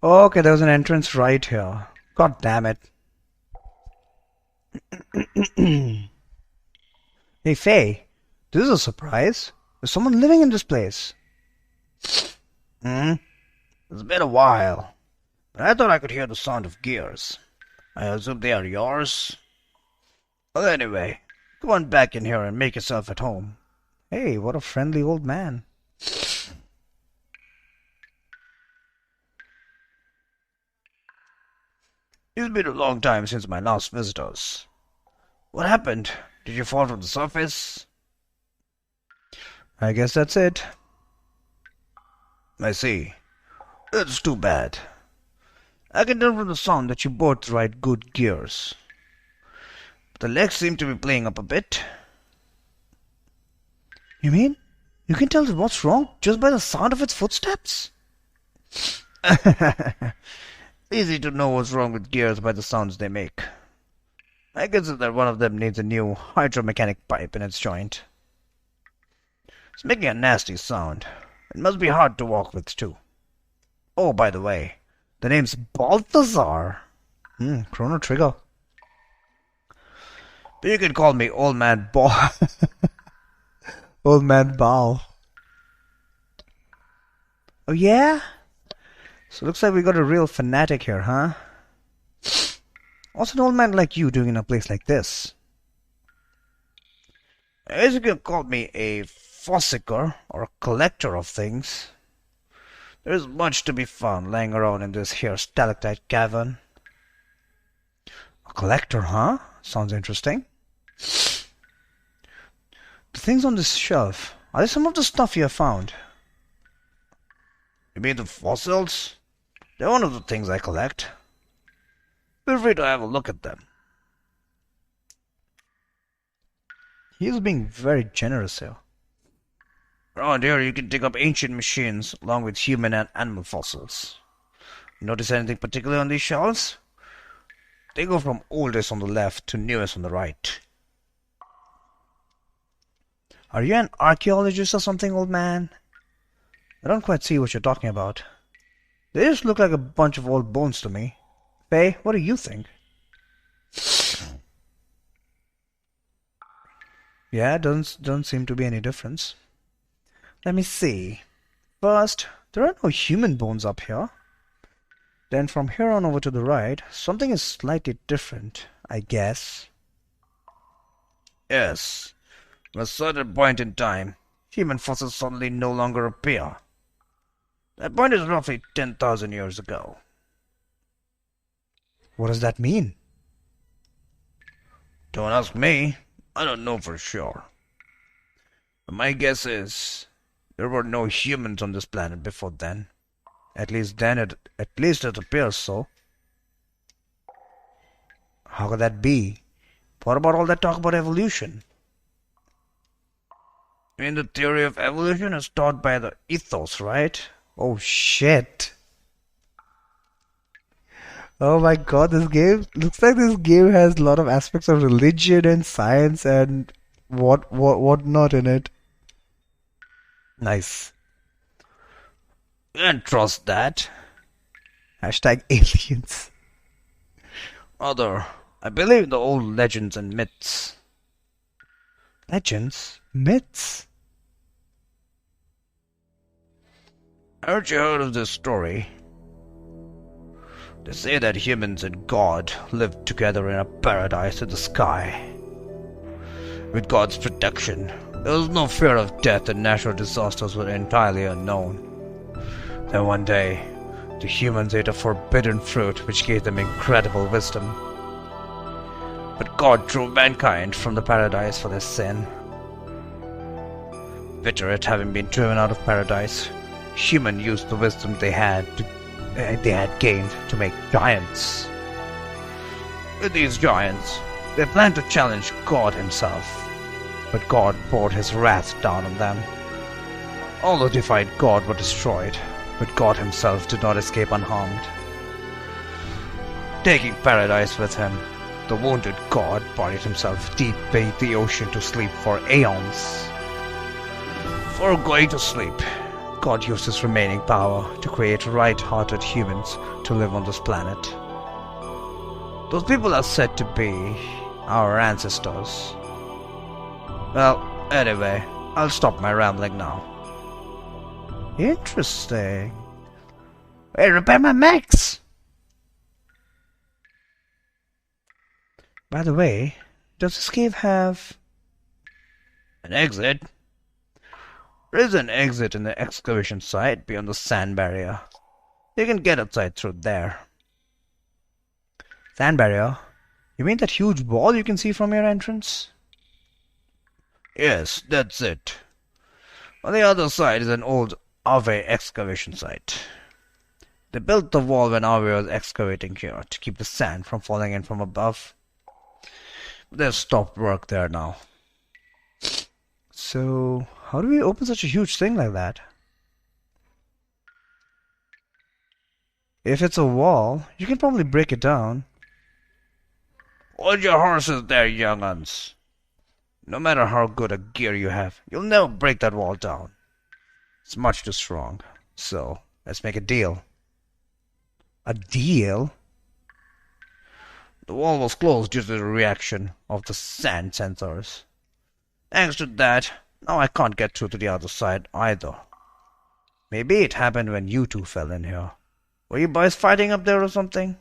Okay, there's an entrance right here. God damn it. Hey, Faye. This is a surprise. There's someone living in this place. Hmm? It's been a while, but I thought I could hear the sound of gears. I assume they are yours? Well, anyway, come on back in here and make yourself at home. Hey, what a friendly old man. It's been a long time since my last visitors. What happened? Did you fall from the surface? I guess that's it. I see. That's too bad. I can tell from the sound that you both ride good gears. But the legs seem to be playing up a bit. You mean? You can tell what's wrong just by the sound of its footsteps? Easy to know what's wrong with gears by the sounds they make. I guess that one of them needs a new hydromechanic pipe in its joint. It's making a nasty sound. It must be hard to walk with, too. Oh, by the way, the name's Balthazar. Chrono Trigger. But you can call me Old Man Ball. Old Man Ball. Oh, yeah? So looks like we got a real fanatic here, huh? What's an old man like you doing in a place like this? As you can call me a fossicker or a collector of things. There's much to be found lying around in this here stalactite cavern. A collector, huh? Sounds interesting. The things on this shelf, are they some of the stuff you have found? You mean the fossils? They're one of the things I collect. Feel free to have a look at them. He is being very generous here. Around here you can dig up ancient machines along with human and animal fossils. Notice anything particular on these shelves? They go from oldest on the left to newest on the right. Are you an archaeologist or something, old man? I don't quite see what you're talking about. They just look like a bunch of old bones to me. Faye, what do you think? Yeah, doesn't seem to be any difference. Let me see. First, there are no human bones up here. Then from here on over to the right, something is slightly different, I guess. Yes. At a certain point in time, human fossils suddenly no longer appear. That point is roughly 10,000 years ago. What does that mean? Don't ask me. I don't know for sure. But my guess is there were no humans on this planet before then. At least it appears so. How could that be? What about all that talk about evolution? I mean, the theory of evolution is taught by the ethos, right? Oh shit. Oh my god, this game looks like this game has a lot of aspects of religion and science and what not in it. Nice. You can't trust that. Hashtag aliens. Other, I believe in the old legends and myths. Legends? Myths? Haven't you heard of this story? They say that humans and God lived together in a paradise in the sky. With God's protection, there was no fear of death and natural disasters were entirely unknown. Then one day, the humans ate a forbidden fruit which gave them incredible wisdom. But God drove mankind from the paradise for their sin. Bitter at having been driven out of paradise, humans used the wisdom they had gained to make giants. With these giants, they planned to challenge God himself, but God poured his wrath down on them. All who defied God were destroyed, but God himself did not escape unharmed. Taking paradise with him, the wounded God buried himself deep beneath the ocean to sleep for aeons. Before going to sleep, God used his remaining power to create right-hearted humans to live on this planet. Those people are said to be our ancestors. Well, anyway, I'll stop my rambling now. Interesting. Hey, repair my mechs! By the way, does this cave have an exit? There is an exit in the excavation site beyond the sand barrier. You can get outside through there. Sand barrier? You mean that huge wall you can see from your entrance? Yes, that's it. On the other side is an old Ave excavation site. They built the wall when Ave was excavating here to keep the sand from falling in from above. They've stopped work there now. So, how do we open such a huge thing like that? If it's a wall, you can probably break it down. Hold your horses there, young uns. No matter how good a gear you have, you'll never break that wall down. It's much too strong. So, let's make a deal. A deal? The wall was closed due to the reaction of the sand sensors. Thanks to that, now I can't get through to the other side either. Maybe it happened when you two fell in here. Were you boys fighting up there or something?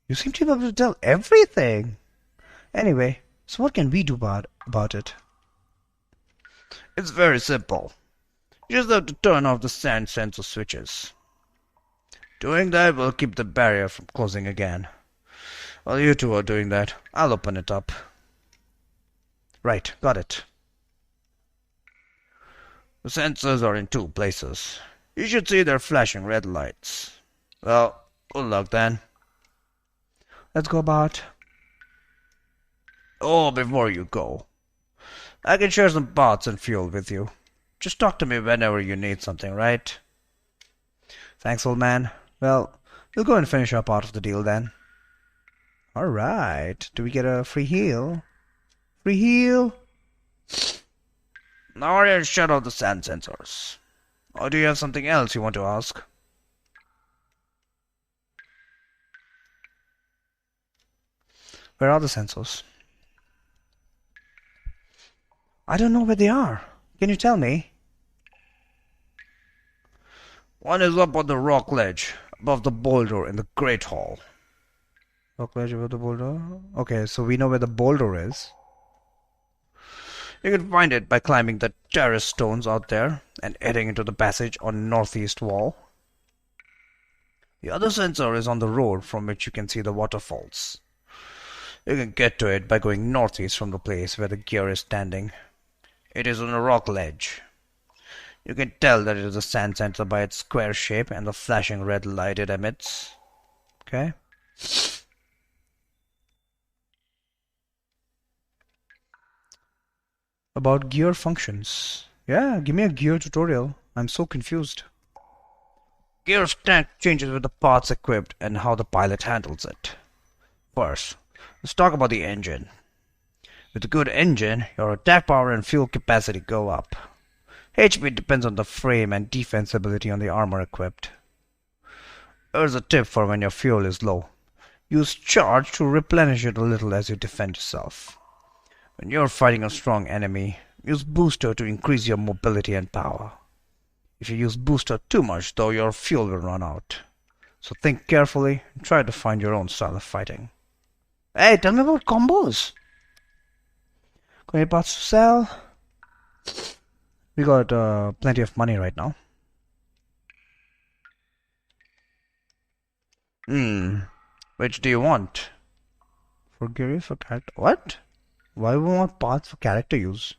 You seem to be able to tell everything. Anyway, so what can we do about it? It's very simple. You just have to turn off the sand sensor switches. Doing that will keep the barrier from closing again. While you two are doing that, I'll open it up. Right, got it. The sensors are in two places. You should see their flashing red lights. Well, good luck then. Let's go about. Oh, before you go, I can share some parts and fuel with you. Just talk to me whenever you need something, right? Thanks, old man. Well, we'll go and finish our part of the deal then. Alright, do we get a free heal? Free heal? Now are you shut off the sand sensors? Or do you have something else you want to ask? Where are the sensors? I don't know where they are. Can you tell me? One is up on the rock ledge, above the boulder in the Great Hall. Rock ledge above the boulder? Okay, so we know where the boulder is. You can find it by climbing the terrace stones out there and heading into the passage on northeast wall. The other sensor is on the road from which you can see the waterfalls. You can get to it by going northeast from the place where the gear is standing. It is on a rock ledge. You can tell that it is a sand sensor by its square shape and the flashing red light it emits. Okay? About gear functions. Yeah, give me a gear tutorial. I'm so confused. Gear stack changes with the parts equipped and how the pilot handles it. First, let's talk about the engine. With a good engine, your attack power and fuel capacity go up. HP depends on the frame and defense ability on the armor equipped. Here's a tip for when your fuel is low. Use charge to replenish it a little as you defend yourself. When you're fighting a strong enemy, use booster to increase your mobility and power. If you use booster too much though, your fuel will run out. So think carefully and try to find your own style of fighting. Hey, tell me about combos! Got any parts to sell? We got plenty of money right now. Which do you want? For gear for character? What? Why would we want parts for character use?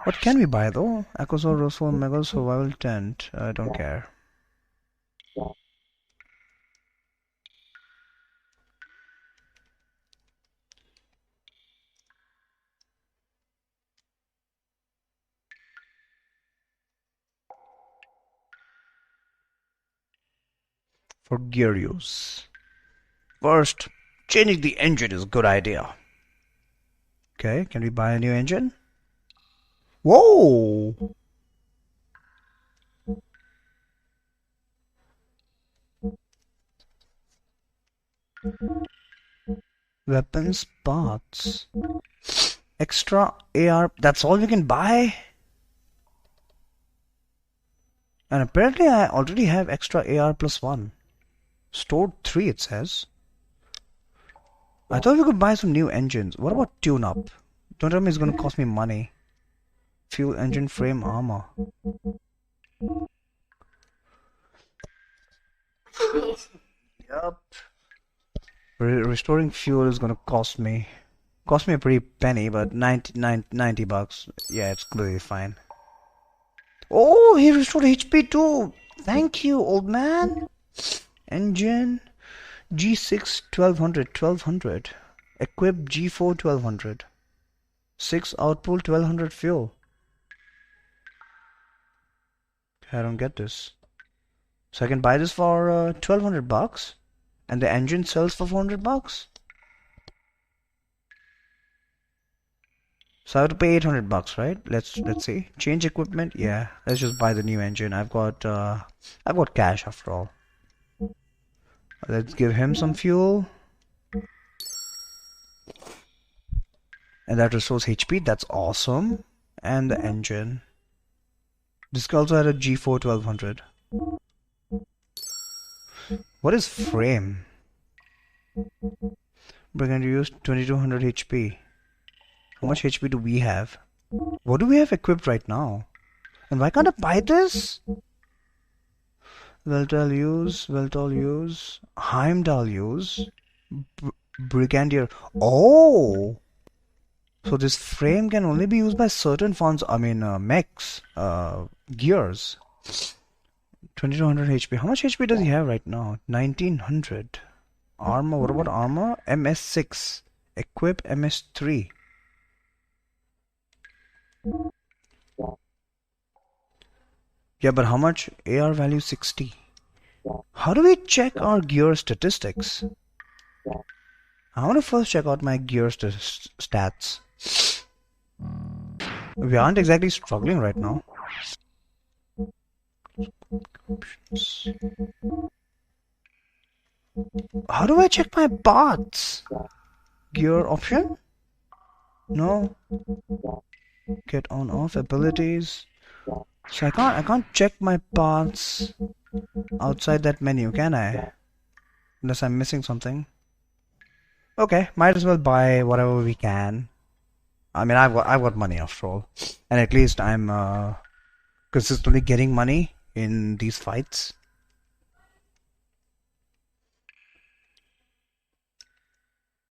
What can we buy though? Acosol, Rosol, Mega Survival Tent. I don't care. For gear use. First, changing the engine is a good idea. Okay, can we buy a new engine? Whoa! Weapons, parts. Extra AR, that's all we can buy? And apparently I already have extra AR plus 1. Stored 3 it says. I thought we could buy some new engines. What about tune-up? Don't tell me it's gonna cost me money. Fuel, engine, frame, armor. Yup. Restoring fuel is gonna cost me a pretty penny, but 90 bucks. Yeah, it's clearly fine. Oh, he restored HP too. Thank you, old man. Engine G6 1200. Equip G4 1200. 6 output 1200 fuel. I don't get this. So I can buy this for 1200 bucks, and the engine sells for 400 bucks. So I have to pay 800 bucks, right? Let's see. Change equipment. Yeah, let's just buy the new engine. I've got cash after all. Let's give him some fuel. And that restores HP. That's awesome. And the engine. This also had a G4 1200. What is frame? We're going to use 2200 HP. How much HP do we have? What do we have equipped right now? And why can't I buy this? Veltal use, Heimdall use, Brigandier. Oh! So this frame can only be used by certain fonts, mechs, gears. 2200 HP. How much HP does he have right now? 1900. Armor, what about armor? MS6. Equip MS3. Yeah, but how much? AR value 60. How do we check our gear statistics? I want to first check out my gear stats. We aren't exactly struggling right now. How do I check my parts? Gear option? No. Get on off abilities. So I can't check my parts outside that menu, can I? Unless I'm missing something. Okay, might as well buy whatever we can. I mean, I've got money after all, and at least I'm consistently getting money in these fights.